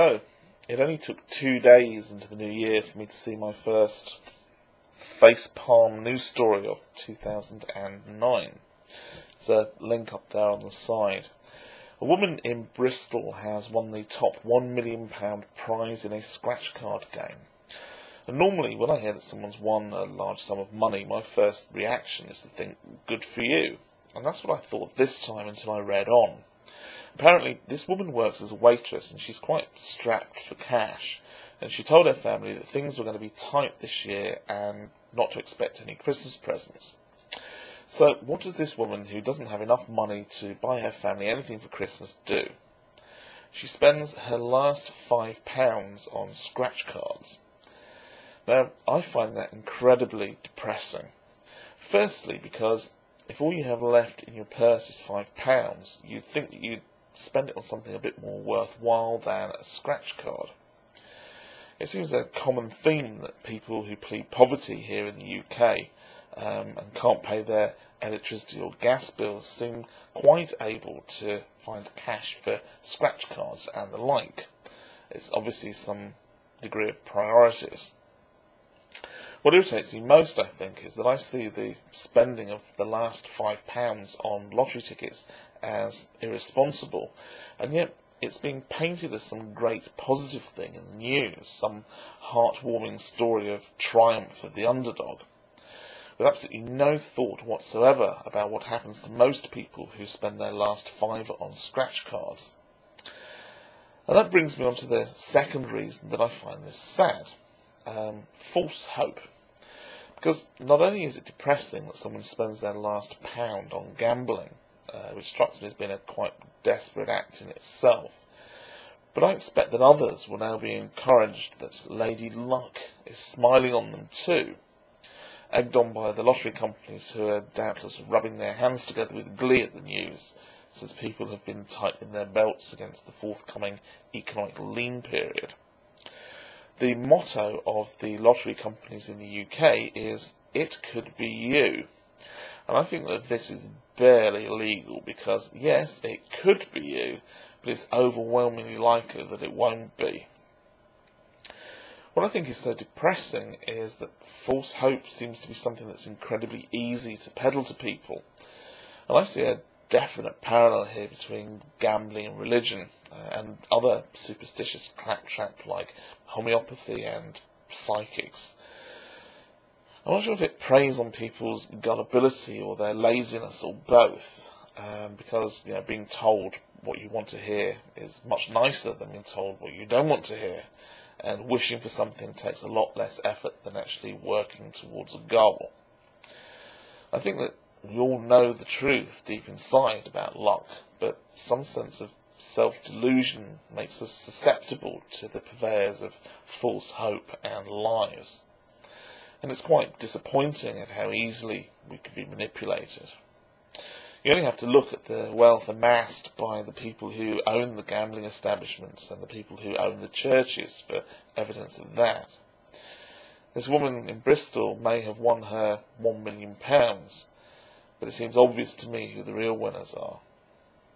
So, it only took 2 days into the new year for me to see my first facepalm news story of 2009. There's a link up there on the side. A woman in Bristol has won the top £1 million prize in a scratch card game. And normally, when I hear that someone's won a large sum of money, my first reaction is to think, good for you. And that's what I thought this time until I read on. Apparently, this woman works as a waitress and she's quite strapped for cash. And she told her family that things were going to be tight this year and not to expect any Christmas presents. So, what does this woman, who doesn't have enough money to buy her family anything for Christmas, do? She spends her last £5 on scratch cards. Now, I find that incredibly depressing. Firstly, because if all you have left in your purse is £5, you'd think that you'd spend it on something a bit more worthwhile than a scratch card. It seems a common theme that people who plead poverty here in the UK and can't pay their electricity or gas bills seem quite able to find cash for scratch cards and the like. It's obviously some degree of priorities. What irritates me most, I think, is that I see the spending of the last £5 on lottery tickets as irresponsible, and yet it's being painted as some great positive thing in the news, some heartwarming story of triumph for the underdog, with absolutely no thought whatsoever about what happens to most people who spend their last £5 on scratch cards. And that brings me on to the second reason that I find this sad. False hope. Because not only is it depressing that someone spends their last £1 on gambling, which strikes me as being a quite desperate act in itself, but I expect that others will now be encouraged that Lady Luck is smiling on them too, egged on by the lottery companies who are doubtless rubbing their hands together with glee at the news, since people have been tightening their belts against the forthcoming economic lean period. The motto of the lottery companies in the UK is, "It could be you." And I think that this is barely legal because, yes, it could be you, but it's overwhelmingly likely that it won't be. What I think is so depressing is that false hope seems to be something that's incredibly easy to peddle to people. And I see a definite parallel here between gambling and religion, and other superstitious claptrap like homeopathy and psychics. I'm not sure if it preys on people's gullibility or their laziness or both, because being told what you want to hear is much nicer than being told what you don't want to hear, and wishing for something takes a lot less effort than actually working towards a goal. I think that we all know the truth deep inside about luck, but some sense of self-delusion makes us susceptible to the purveyors of false hope and lies. And it's quite disappointing at how easily we can be manipulated. You only have to look at the wealth amassed by the people who own the gambling establishments and the people who own the churches for evidence of that. This woman in Bristol may have won her £1 million, but it seems obvious to me who the real winners are.